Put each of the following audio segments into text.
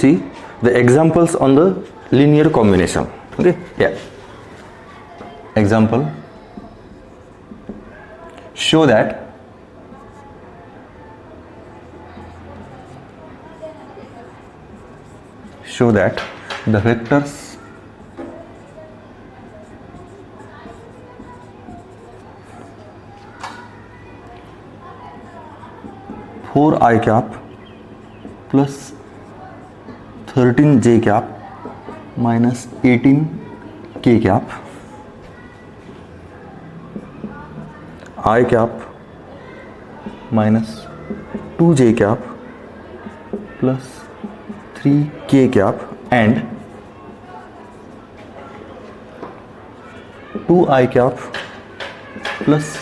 see the examples on the linear combination. Okay, yeah. Example, show that the vectors four I cap plus 13 j cap minus 18 k cap I cap minus 2 j cap plus 3 k cap and 2 I cap plus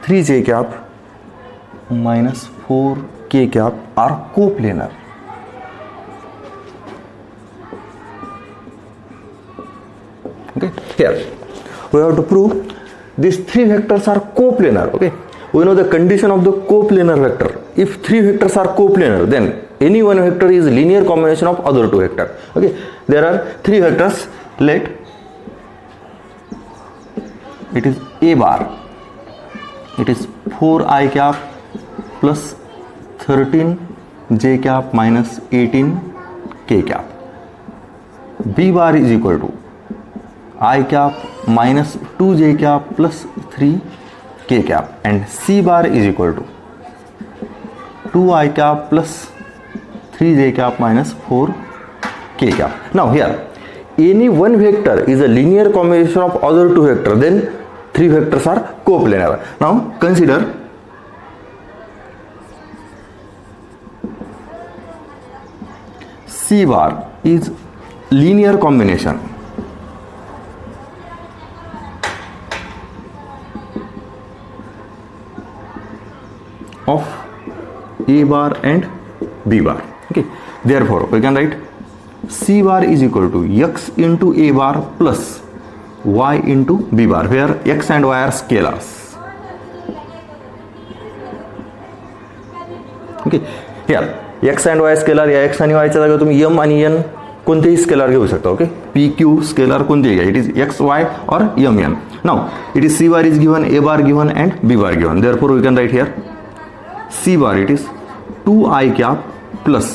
3 j cap minus 4 k cap are coplanar. Okay, here we have to prove these three vectors are coplanar. Okay, we know the condition of the coplanar vector. If three vectors are coplanar, then any one vector is linear combination of other two vectors. Okay, there are three vectors. Let it is a bar, it is 4 I cap plus 13 j cap minus 18 k cap. B bar is equal to I cap minus 2 j cap plus 3 k cap, and C bar is equal to 2 I cap plus 3 j cap minus 4 k cap. Now here any one vector is a linear combination of other two vectors, then three vectors are coplanar. Now consider C bar is linear combination of A bar and B bar. Okay, therefore we can write C bar is equal to x into A bar plus y into B bar, where x and y are scalars. Okay, here x and y scalar, या x आणि y च्या जागी तुम्ही m आणि n कोणतेही scalar घेऊ शकता. Okay, p q scalar कोणतेही घ्या. इट इज x y और m n. Now it is c bar is given, a bar given and b bar given. Therefore we can write here c bar it is 2 I cap plus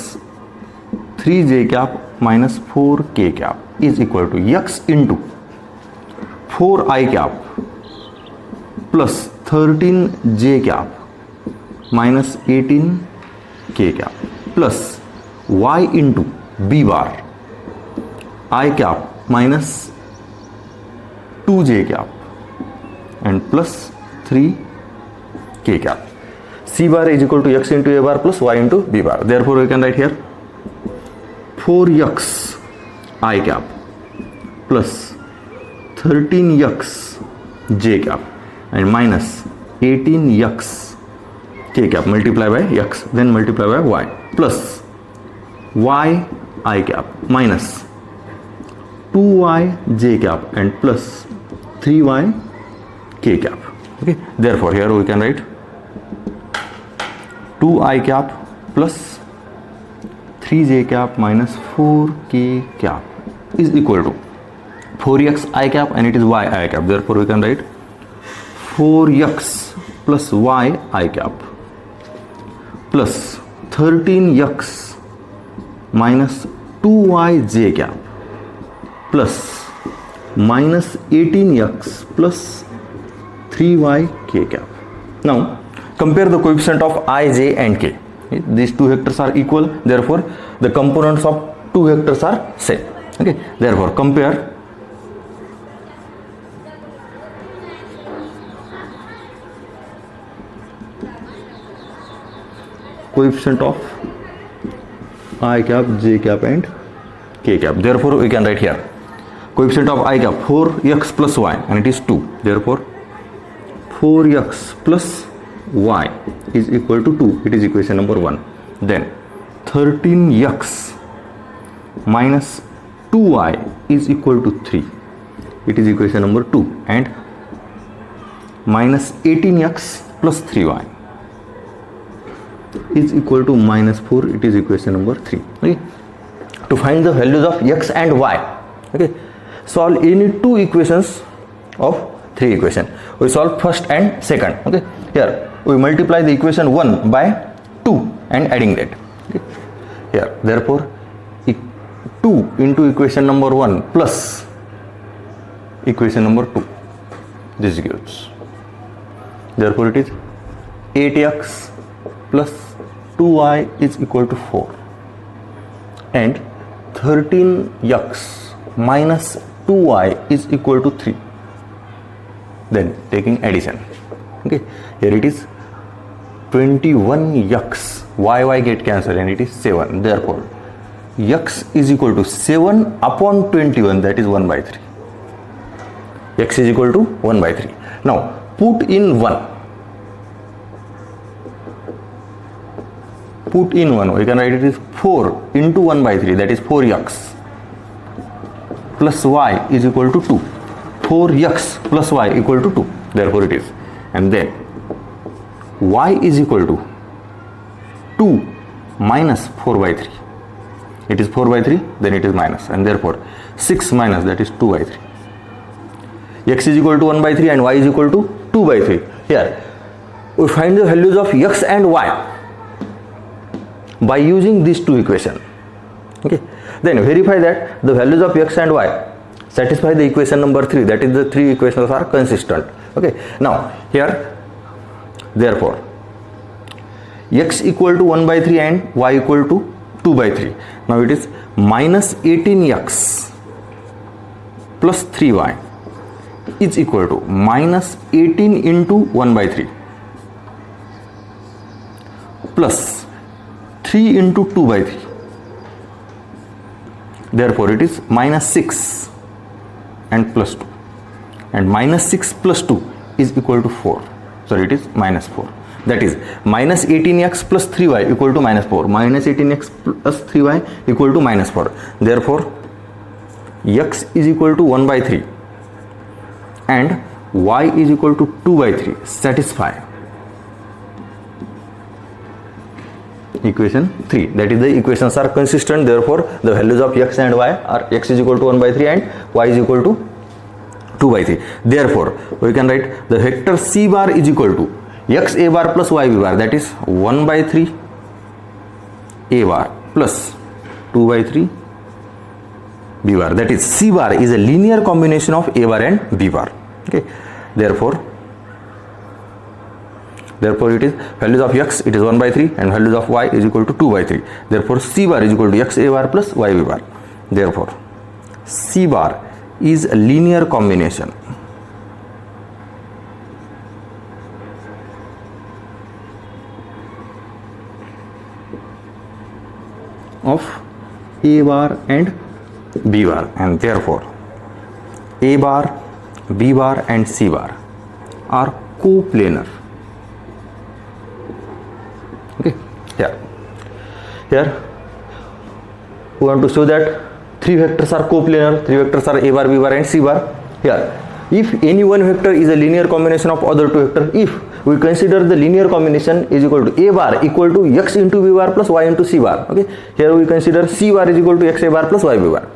3 j cap minus 4 k cap is equal to x into 4 I cap plus 13 j cap minus 18 k cap plus y into b bar I cap minus 2 j cap and plus 3 k cap. C bar is equal to x into a bar plus y into b bar. Therefore we can write here 4x I cap plus 13x j cap and minus 18x k cap multiply by x, then multiply by y, plus y I cap minus 2y j cap and plus 3y k cap. Okay, therefore here we can write 2 I cap plus 3 j cap minus 4 k cap is equal to 4x I cap and it is y I cap. Therefore we can write 4x plus y I cap plus 13x minus 2y j cap plus minus 18x plus 3y k cap. Now compare the coefficient of I, j and k. These two vectors are equal, therefore the components of two vectors are same. Okay, therefore compare coefficient of I cap, j cap and k cap. Therefore we can write here coefficient of I cap 4x plus y and it is 2. Therefore 4x plus y is equal to 2. It is equation number 1. Then 13x minus 2y is equal to 3. It is equation number 2. And minus 18x plus 3y is equal to -4. It is equation number 3. Okay, to find the values of x and y, okay, solve any two equations of three equation. We solve first and second. Okay, here we multiply the equation 1 by 2 and adding that. Okay, here therefore 2 into equation number 1 plus equation number 2, this gives, therefore it is 8x plus 2y is equal to 4 and 13x minus 2y is equal to 3. Then taking addition, okay, here it is 21x, y get cancelled and it is 7. Therefore x is equal to 7 upon 21, that is 1 by 3. X is equal to 1 by 3. Now put in 1. Put in 1. We can write it is 4 into 1 by 3, that is 4x plus y is equal to 2. 4x plus y equal to 2. Therefore it is. And then y is equal to 2 minus 4 by 3. It is 4 by 3, then it is minus. And therefore 6 minus, that is 2 by 3. X is equal to 1 by 3 and y is equal to 2 by 3. Here we find the values of x and y by using these two equations. Okay, then verify that the values of x and y satisfy the equation number 3, that is the three equations are consistent. Okay, now here therefore x equal to 1 by 3 and y equal to 2 by 3. Now it is minus 18x plus 3y is equal to minus 18 into 1 by 3 plus 3 into 2 by 3. Therefore it is minus 6 and plus 2, and minus 6 plus 2 is equal to 4. So it is minus 4. That is minus 18x plus 3y equal to minus 4. Minus 18x plus 3y equal to minus 4. Therefore x is equal to 1 by 3 and y is equal to 2 by 3 satisfy equation 3. That is the equations are consistent. Therefore the values of x and y are x is equal to 1 by 3 and y is equal to 2 by 3. Therefore we can write the vector c bar is equal to x a bar plus y b bar, that is 1 by 3 a bar plus 2 by 3 b bar. That is c bar is a linear combination of a bar and b bar. Okay, therefore it is values of x, it is 1 by 3 and values of y is equal to 2 by 3. Therefore c bar is equal to x a bar plus y b bar. Therefore c bar is a linear combination of a bar and b bar, and therefore a bar, b bar and c bar are coplanar. Okay, here we want to show that three vectors are coplanar. Three vectors are a bar, b bar and c bar. Here if any one vector is a linear combination of other two vectors, if we consider the linear combination is equal to a bar equal to x into b bar plus y into c bar. Okay, here we consider c bar is equal to x a bar plus y b bar.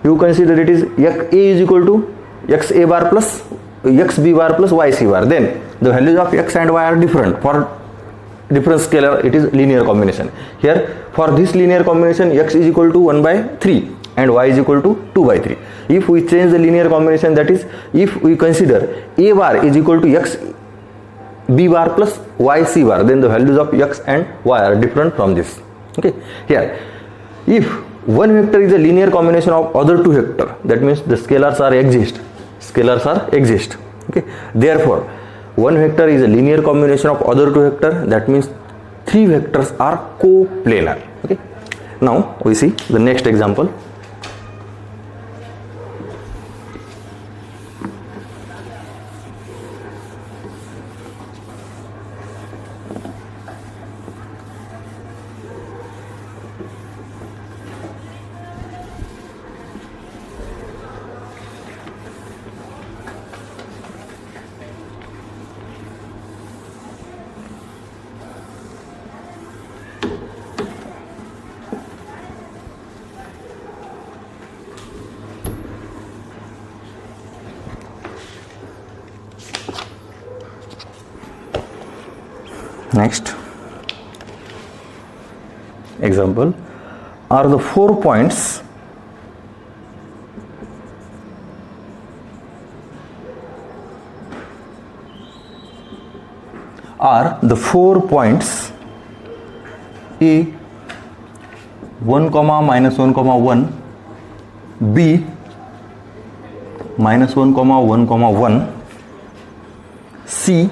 You consider it is a is equal to x a bar plus x b bar plus y c bar. Then the values of x and y are different. For different scalar it is linear combination. Here for this linear combination x is equal to 1 by 3 and y is equal to 2 by 3. If we change the linear combination, that is if we consider a bar is equal to x b bar plus y c bar, then the values of x and y are different from this. Okay, here if one vector is a linear combination of other two vector, that means the scalars are exist. Okay, therefore one vector is a linear combination of other two vector, that means three vectors are coplanar. Okay, now we see the next example. next example are the 4 points A 1 comma minus 1 comma 1, B minus 1 comma 1 comma 1, C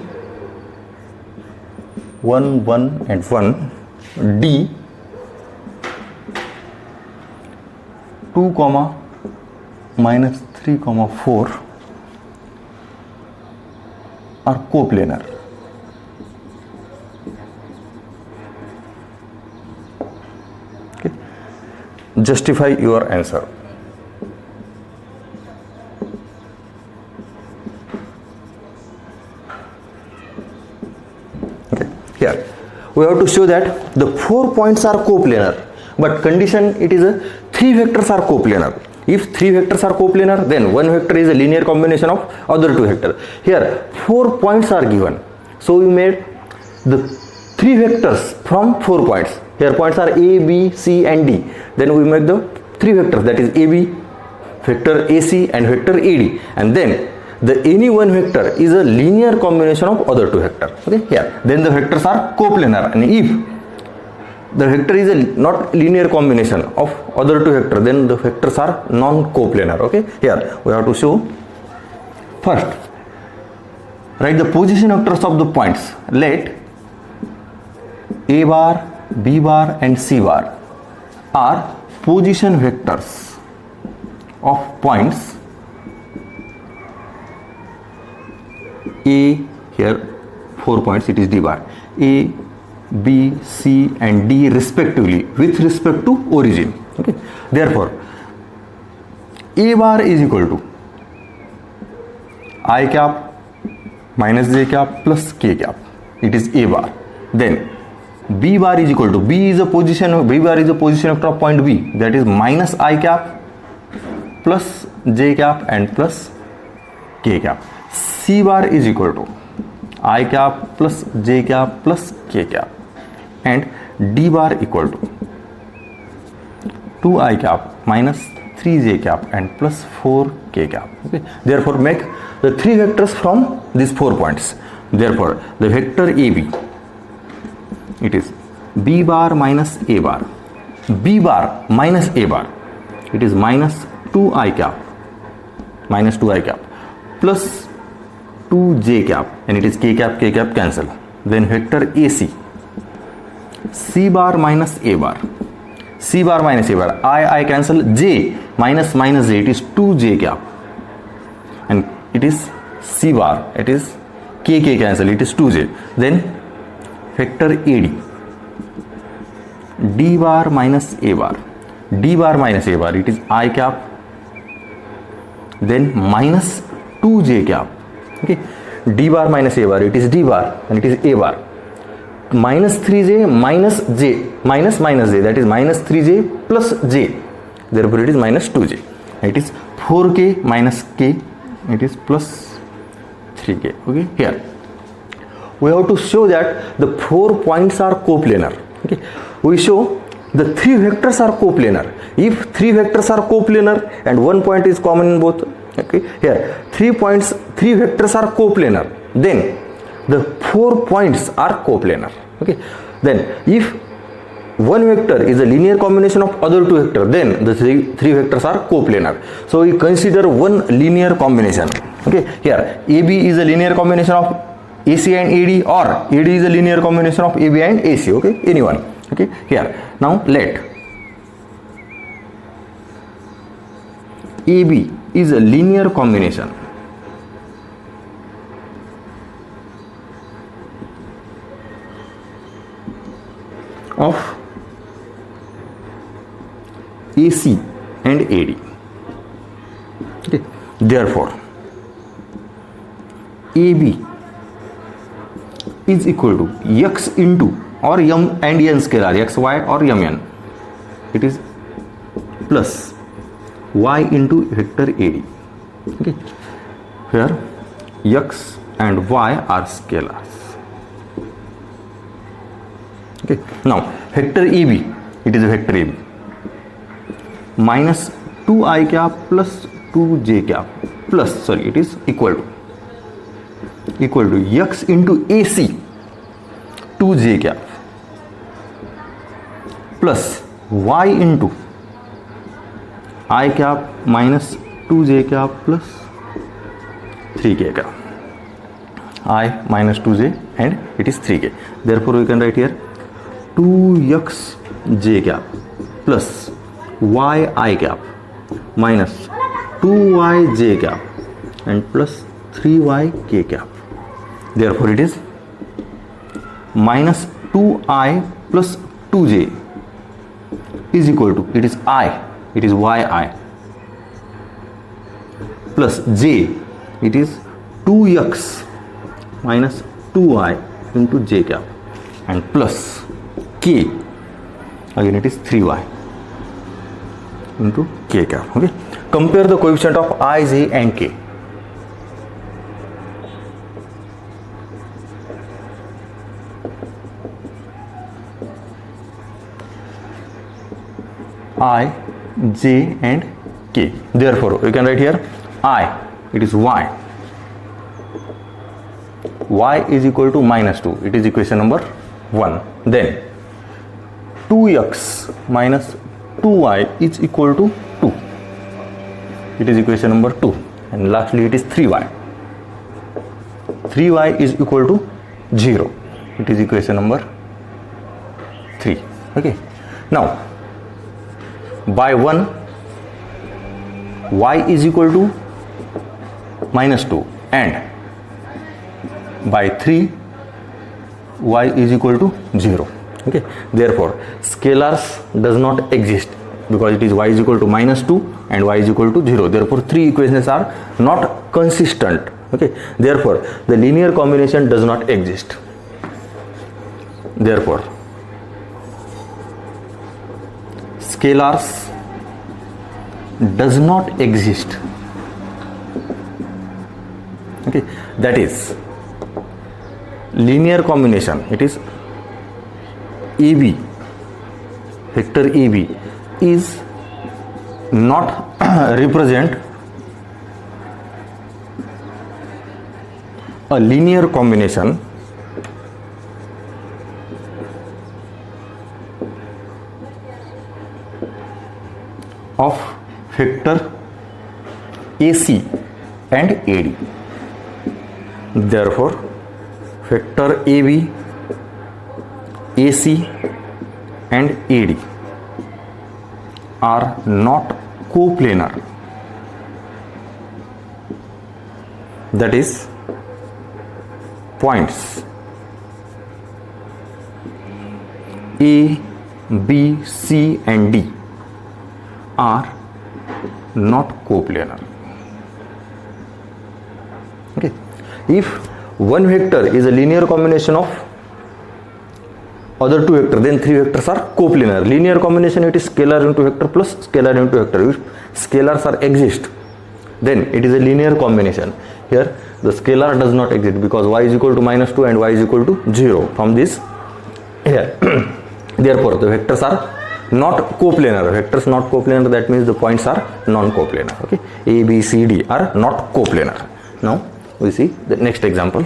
1 1 and 1, D 2 comma minus 3 comma 4 are coplanar. Okay. Justify your answer. Okay. Here we have to show that the 4 points are coplanar, but condition it is a 3 vectors are coplanar. If 3 vectors are coplanar, then one vector is a linear combination of other 2 vectors. Here 4 points are given, so we made the 3 vectors from 4 points. Here points are A, B, C and D. Then we make the 3 vectors, that is AB, vector AC and vector AD, and then the any one vector is a linear combination of other 2 vectors. Okay, here then the vectors are coplanar, and if the vector is a not linear combination of other 2 vectors, then the vectors are non-coplanar. Okay, here we have to show. First, write the position vectors of the points. Let A bar, B bar and C bar are position vectors of points A, here 4 points, it is D bar, A, B, C and D respectively with respect to origin. Okay, therefore A bar is equal to I cap minus J cap plus K cap, it is A bar. Then B bar is equal to B bar is a position vector of point B, that is minus I cap plus J cap and plus K cap. C bar is equal to I cap plus J cap plus K cap, and D bar equal to 2 I cap minus 3 J cap and plus 4 K cap. Okay. Therefore make the 3 vectors from these 4 points. Therefore the vector AB, it is B bar minus A bar, B bar minus A bar, it is minus 2 I cap plus 2 J cap, and it is K cap cancel. Then vector AC, C bar minus A bar, I cancel, J minus J, it is 2 J cap, and it is C bar, it is K cancel, it is 2J. Then vector AD, D bar minus A bar, it is I cap, then minus 2J cap. Okay, D bar minus A bar, it is D bar and it is A bar, minus 3J minus J, minus J, that is minus 3J plus J, therefore it is minus 2J. It is 4K minus K, it is plus 3K. Okay, here we have to show that the 4 points are coplanar. Okay, we show the 3 vectors are coplanar. If 3 vectors are coplanar and 1 point is common in both, okay, here 3 vectors are coplanar, then the 4 points are coplanar. Okay, then if one vector is a linear combination of other 2 vectors, then the three vectors are coplanar. So we consider one linear combination. Okay, here AB is a linear combination of AC and AD, or AD is a linear combination of AB and AC. Okay, anyone. Okay, here now let AB is a linear combination of AC and AD. Okay. Therefore AB is equal to X into or M and N scalar, X, Y or M, N. It is plus Y into vector AD. Okay. Here X and Y are scalars. Okay, now vector EB, it is a vector EB minus 2i cap plus 2j cap plus, sorry, it is equal to x into AC 2j cap plus y into I cap minus 2j cap plus 3k cap. I minus 2j and it is 3k. Therefore, we can write here 2xj cap plus yi cap minus 2yj cap and plus 3yk cap. Therefore, it is minus 2i plus 2j is equal to, it is I, it is yi plus j, it is 2x minus 2i into j cap and plus k, again it is 3y into k cap. Okay, compare the coefficient of I, j and k. I, j and k. Therefore, we can write here I, it is y is equal to minus 2, it is equation number 1. Then 2x minus 2y is equal to 2, it is equation number 2. And lastly, it is 3y is equal to 0, it is equation number 3. Okay, now by 1 y is equal to minus 2 and by 3 y is equal to 0. Okay, therefore scalars does not exist because it is y is equal to minus 2 and y is equal to 0. Therefore, three equations are not consistent. Okay, therefore the linear combination does not exist. Therefore scalars does not exist. Okay, that is linear combination, it is EB, vector EB is not represent a linear combination of vector AC and AD. Therefore, vector AB, AC and AD are not coplanar. That is, points A, B, C and D are not coplanar. Okay, if one vector is a linear combination of other two vectors, then three vectors are coplanar. Linear combination, it is scalar into vector plus scalar into vector. If scalars are exist, then it is a linear combination. Here the scalar does not exist because y is equal to minus 2 and y is equal to 0 from this here. Therefore, the vectors are not coplanar. Vectors not coplanar, that means the points are non-coplanar. Okay, A, B, C, D are not coplanar. Now we see the next example.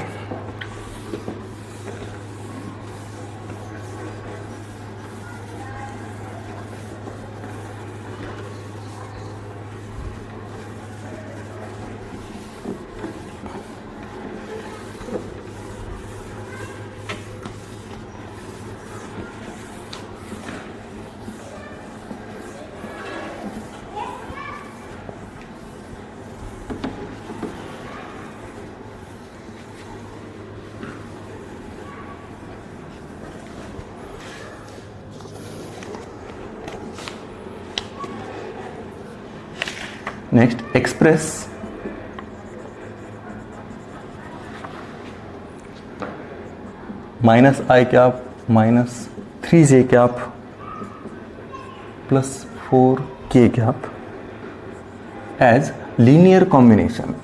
Next, express minus I cap minus 3j cap plus 4k cap as linear combination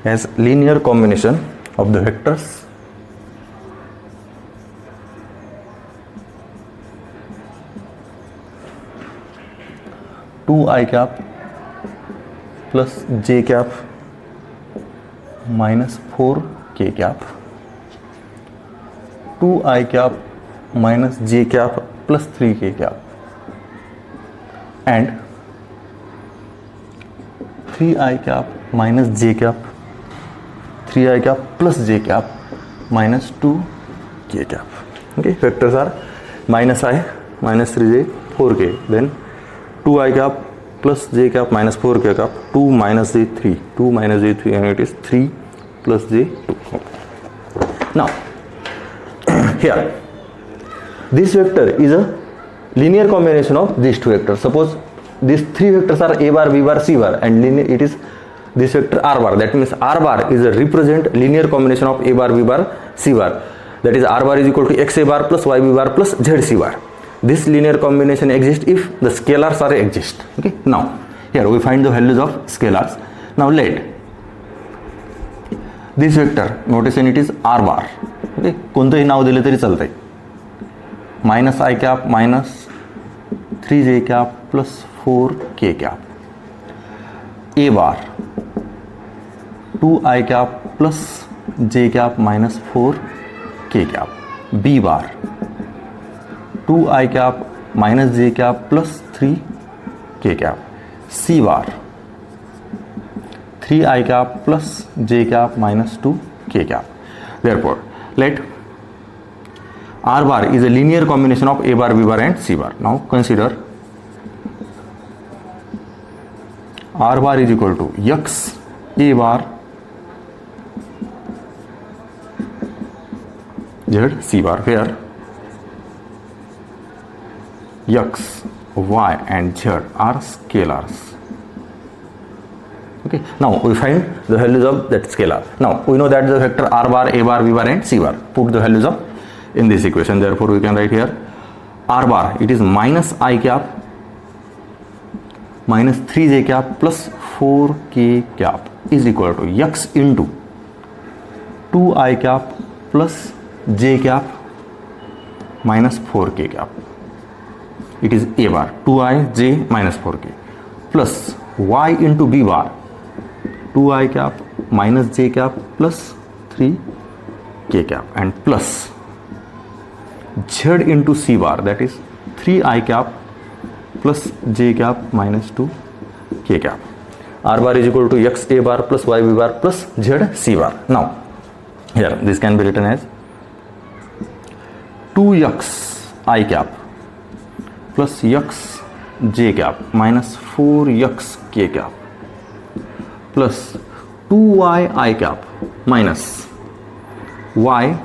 as linear combination of the vectors two I cap plus j cap minus 4 k cap, 2 I cap minus j cap plus 3 k cap, and 3 I cap minus j cap, 3 I cap plus j cap minus 2 k cap. Okay, vectors are minus I minus 3j 4k, then 2 I cap plus j cap minus 4 k cap, 2 minus j3, 2 minus j3, and it is 3 plus j2. Now here this vector is a linear combination of these two vectors. Suppose these three vectors are a bar, b bar, c bar, and it is this vector r bar. That means r bar is a represent linear combination of a bar, b bar, c bar. That is r bar is equal to x a bar plus y b bar plus z c bar. This linear combination exists if the scalars are exist. Okay. Now here we find the values of scalars. Now let this vector, notation it is r bar. Okay. कोणतंही नाव दिले तरी चालतंय. Minus I cap minus 3j cap plus 4k cap. A bar 2 I cap plus j cap minus 4k cap. B bar 2 I cap minus j cap plus 3 k cap. C bar 3 I cap plus j cap minus 2 k cap. Therefore, let R bar is a linear combination of A bar, B bar, and C bar. Now consider R bar is equal to x A bar Z C bar, where x, y, and z are scalars. Okay. Now we find the values of that scalar. Now we know that the vector r bar, a bar, b bar, and c bar. Put the values of in this equation. Therefore we can write here r bar, it is minus I cap minus 3j cap plus 4k cap is equal to x into 2 I cap plus j cap minus 4k cap. It is a bar 2i j minus 4k plus y into b bar 2i cap minus j cap plus 3k cap, and plus z into c bar, that is 3i cap plus j cap minus 2k cap. R bar is equal to x a bar plus y b bar plus z c bar. Now here this can be written as 2x I cap plus x j cap minus 4x k cap plus 2y I cap minus y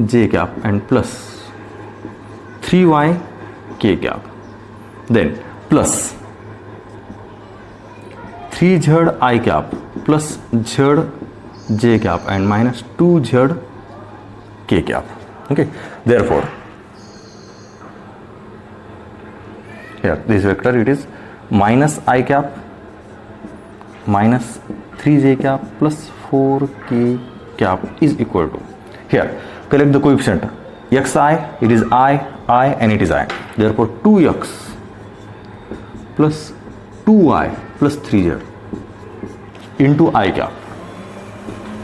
j cap and plus 3y k cap, then plus 3z I cap plus z j cap and minus 2z k cap. Okay. Therefore here this vector, it is minus I cap minus 3j cap plus 4k cap is equal to, here collect the coefficient xi, it is I, and it is I. Therefore 2x plus 2y plus 3z into I cap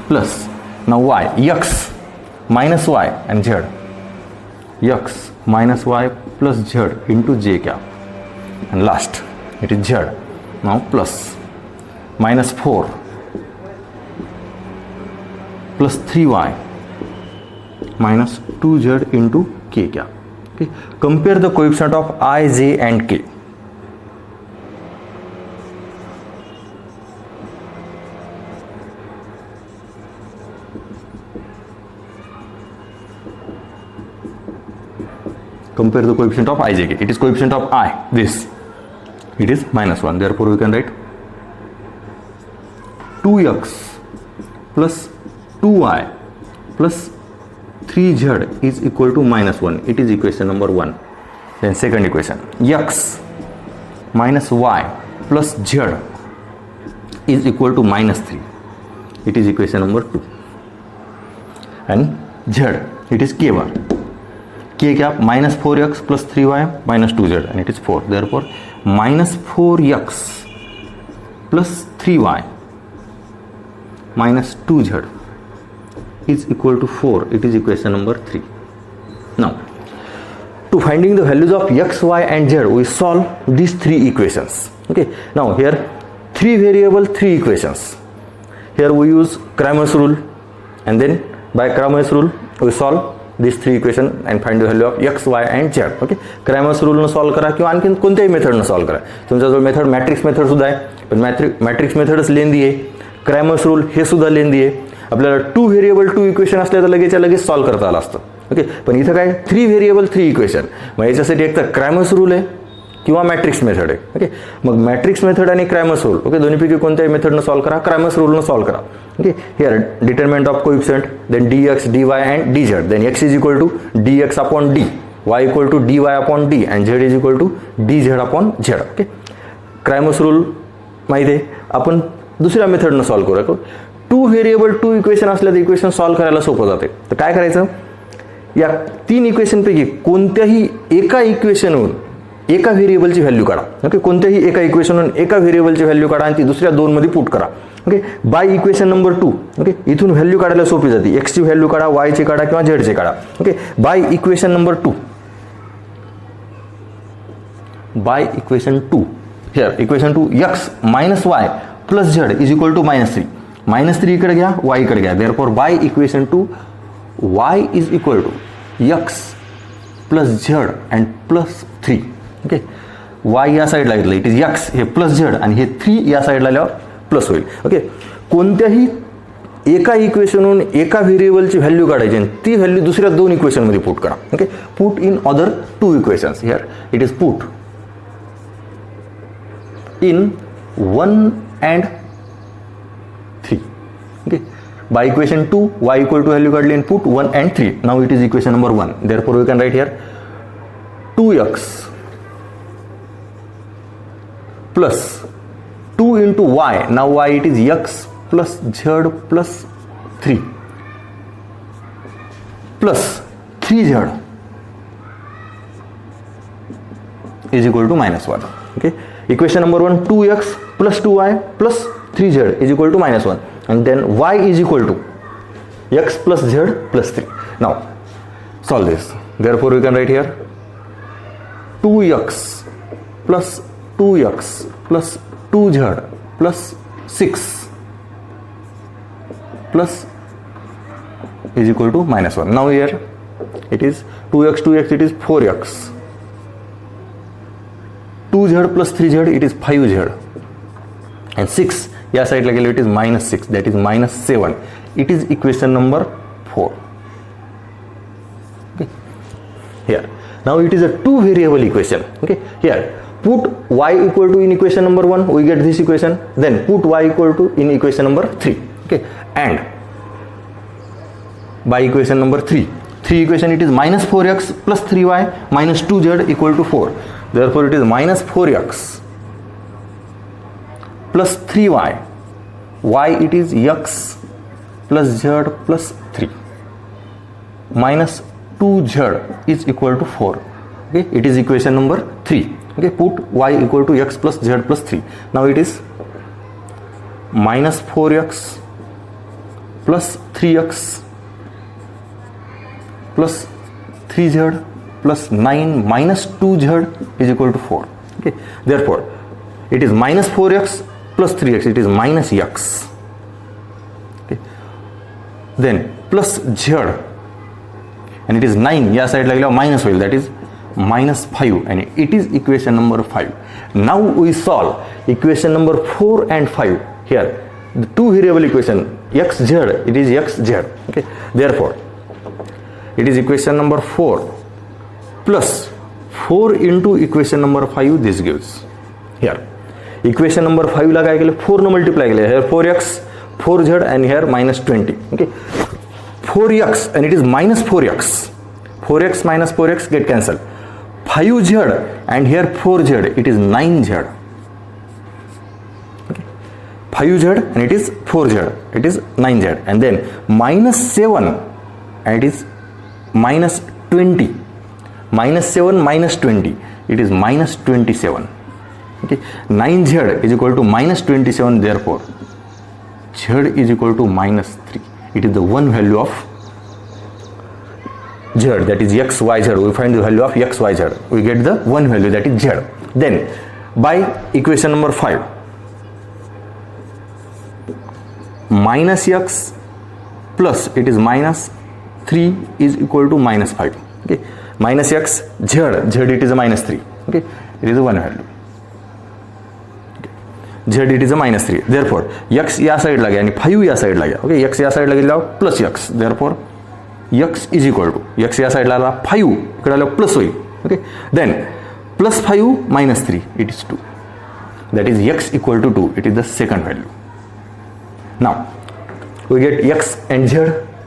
plus now y, x minus y and z, x minus y plus z into j cap, and last it is z. Now plus minus 4 plus 3y minus 2z into k cap. Okay. Compare the coefficient of I, j, and k. Compare the coefficient of I, j, k. It is coefficient of I, this, it is minus 1. Therefore we can write 2x plus 2y plus 3z is equal to minus 1. It is equation number 1. Then second equation, x minus y plus z is equal to minus 3. it is equation number 2. And z, it is k bar. K क्या, minus 4x plus 3y minus 2z, and it is 4. Therefore minus 4x plus 3y minus 2z is equal to 4. It is equation number 3. Now to finding the values of x, y and z, we solve these three equations. Okay, now here 3 variable 3 equations. Here we use Cramer's rule, and then by Cramer's rule we solve these three equation and find the value of x, y and z. Okay, Cramer's rule न solve करा किंवा आणखी कोणत्याही method न solve करा. तुमच्याजवळ method matrix method सुद्धा आहे, पण मॅट्रिक्स मेथडच लेंदी आहे. क्रॅमर्स रूल हे सुद्धा लेंदी आहे. आपल्याला 2 व्हेरिएबल 2 इक्वेशन असले तर लगेच सॉल्व करता आलं असतं. ओके, पण इथं काय 3 व्हेरिएबल 3 इक्वेशन, मग याच्यासाठी एक तर क्रॅमर्स रूल आहे किंवा मॅट्रिक्स मेथड आहे. ओके, मग मॅट्रिक्स मेथड आणि क्रॅमर्स रूल, ओके, दोन्हीपैकी कोणत्याही मेथडनं सॉल्व करा, क्रॅमर्स रूलनं सॉल्व करा. Okay, here determinant of coefficient, then dx, dy and dz, then x is equal to dx upon d, y equal to dy upon d and z is equal to dz upon z. Okay, Cramer's rule माहिती आहे, आपण दुसऱ्या मेथडनं solve करू. 2 variable 2 equation असल्या तर equation solve करायला सोपं जाते. तर काय करायचं, या 3 इक्वेशनपैकी कोणत्याही एका इक्वेशनवरून एका व्हेरिएबलची व्हॅल्यू काढा. ओके, कोणत्याही एका इक्वेशनवरून एका व्हेरिएबलची व्हॅल्यू काढा आणि ती दुसऱ्या 2 मध्ये पुट करा. Okay, by equation number 2. Okay, इथून व्हॅल्यू काढायला सोपी जाते. x ची व्हॅल्यू काढा, y ची काढा किंवा z ची काढा. Okay, by equation number 2, by equation 2, here equation 2 x minus y plus z is equal to -3. -3 इकडे घ्या, y इकडे घ्या. Therefore by equation 2 y is equal to x plus z and plus 3. Okay, y या साईडला घेतलं, it is x, हे plus z आणि हे 3 या साईडला आल्यावर प्लस होईल. ओके, कोणत्याही एका इक्वेशनवरून एका व्हेरिएबलची व्हॅल्यू काढायची आणि ती व्हॅल्यू दुसऱ्या 2 इक्वेशनमध्ये पुट करा. Okay, put in other 2 equations. Here it is put in 1 and 3. Okay, by equation 2 y equal to value काढली and put 1 and 3. Now it is equation number 1. Therefore we can write here 2x plus 2 into y. Now y it is x plus z plus 3 plus 3z is equal to -1. Okay, equation number 1, 2x plus 2y plus 3z is equal to -1, and then y is equal to x plus z plus 3. Now solve this. Therefore we can write here 2x plus 2x plus 2z plus 6 plus is equal to -1. Now here it is 2x, it is 4x, 2z plus 3z, it is 5z, and 6 या साईडला गेलो, it is -6, that is -7. It is equation number 4. Okay, here now it is a 2 variable equation. Okay, here put y equal to in equation number 1, we get this equation, then put y equal to in equation number 3. Okay, and by equation number 3 equation, it is -4x plus 3y minus 2z equal to 4. Therefore it is -4x plus 3y, y it is x plus z plus 3 minus 2z is equal to 4. Okay, it is equation number 3. Okay, put y equal to x plus z plus 3. Now it is -4x plus 3x plus 3z plus 9 minus 2z is equal to 4. Okay, therefore it is -4x plus 3x, it is -x. Okay, then plus z and it is 9 या side लागला minus होईल, that is -5, and it is equation number 5. Now we solve equation number 4 and 5. Here the 2 variable equation x z, it is x z. Okay, therefore it is equation number 4 plus 4 into equation number 5, this gives here equation number 5 ला काय केलं, 4 न multiply केलं, here 4x 4z and here -20. Okay, 4x and it is -4x, 4x minus 4x get cancelled, 5z and here 4z, it is 9z. Okay, 5z and it is 4z, it is 9z, and then -7 and it is -20, -7 -20, it is -27. Okay, 9z is equal to -27, therefore z is equal to -3. It is the one value of z, that is x, y, z. We find the value of x, y, z. We get the one value, that is z. Then by equation number 5, -x plus it is -3 is equal to -5. Okay, -x z it is a -3. Okay, it is a one value. z it is a -3, therefore x या साइडला घ्या आणि 5 या साइडला घ्या. Okay, x या साइडला गेल्यावर plus x, therefore x is equal to, x या साइडला आला 5, इकडे आल्यावर प्लस होईल. Okay, then +5 -3, it is 2, that is x equal to 2, it is the second value. Now we get x and z,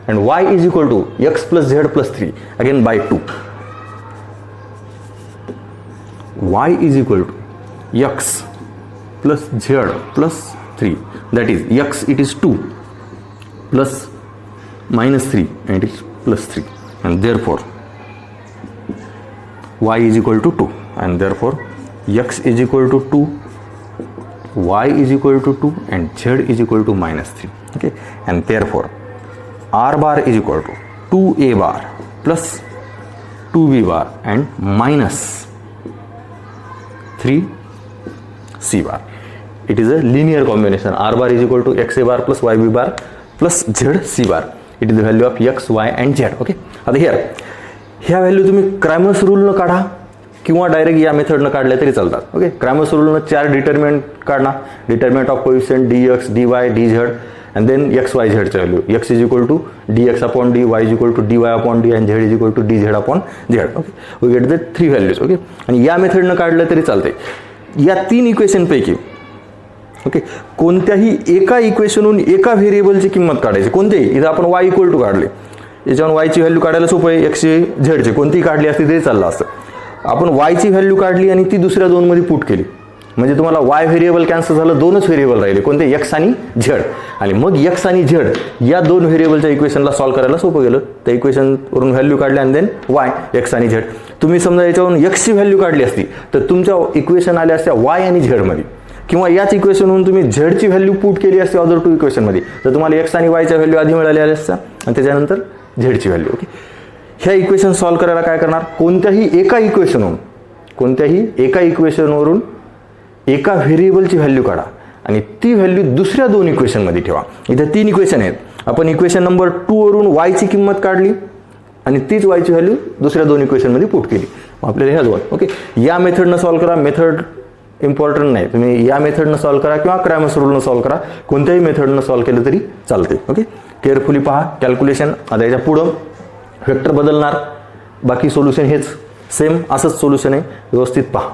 and y is equal to x plus z plus 3, again by 2. Y is equal to x plus z plus 3, that is x it is 2 plus -3 and it is plus 3, and therefore y is equal to 2, and therefore x is equal to 2, y is equal to 2, and z is equal to -3. Okay, and therefore r bar is equal to 2a bar plus 2b bar and -3c bar. It is a linear combination. R bar is equal to xa bar plus yb bar plus zc bar. It is the value of x, y and z. Okay, आता ह्या value तुम्ही Cramer's रूलनं काढा किंवा direct या मेथडनं काढल्या तरी चालतात. Okay, Cramer's रूलनं 4 determinant काढा, determinant of coefficient dx, dy, dz, and then x, y, z ची value. x is equal to dx upon dy, y is equal to dy upon d, and z is equal to dz upon z. Okay, we get the 3 values. Okay, आणि या मेथडनं काढलं तरी चालते. या 3 equation पैकी okay कोणत्याही एका इक्वेशनहून एका व्हेरिएबलची किंमत काढायची. कोणतेही, इथं आपण y इक्वल टू काढले, याच्यावर y ची व्हॅल्यू काढायला सोपं आहे. x ची z ची कोणतीही काढली असती तरी चाललं असतं. आपण y ची व्हॅल्यू काढली आणि ती दुसऱ्या दोनमध्ये पुट केली, म्हणजे तुम्हाला y व्हेरिएबल कॅन्सल झालं, दोनच व्हेरिएबल राहिले. कोणते, x आणि z. आणि मग x आणि z या दोन व्हेरिएबलच्या इक्वेशनला सॉल्व्ह करायला सोपं गेलं. त्या इक्वेशनवरून व्हॅल्यू काढल्या आणि देन y, x आणि z. तुम्ही समजा याच्यावरून x ची व्हॅल्यू काढली असती तर तुमच्या इक्वेशन आल्या असत्या y आणि z मध्ये, किंवा याच इक्वेशनहून तुम्ही z ची व्हॅल्यू पुट केली असते अदर 2 इक्वेशनमध्ये, तर तुम्हाला x आणि y च्या व्हॅल्यू आधी मिळाल्या असत्या आणि त्याच्यानंतर z ची व्हॅल्यू. ओके, ह्या इक्वेशन सॉल्व्ह करायला काय करणार, कोणत्याही एका इक्वेशनवरून एका व्हेरिएबलची व्हॅल्यू काढा आणि ती व्हॅल्यू दुसऱ्या 2 इक्वेशनमध्ये ठेवा. इथे 3 इक्वेशन आहेत. आपण इक्वेशन नंबर 2 वरून y ची किंमत काढली आणि तीच y ची व्हॅल्यू दुसऱ्या 2 इक्वेशनमध्ये पुट केली. आपल्याला ह्या दोन. ओके, या मेथडनं सॉल्व्ह करा. मेथड इम्पॉर्टंट नाही, तुम्ही या मेथडनं सॉल्व्ह करा किंवा क्रॅमर्स रूलनं सॉल्व्ह करा, कोणत्याही मेथडनं सॉल्व्ह केलं तरी चालते. ओके, केअरफुली पहा कॅल्क्युलेशन. आता याच्या पुढं वेक्टर बदलणार, बाकी सोल्युशन हेच सेम असंच सोल्युशन आहे, व्यवस्थित पहा.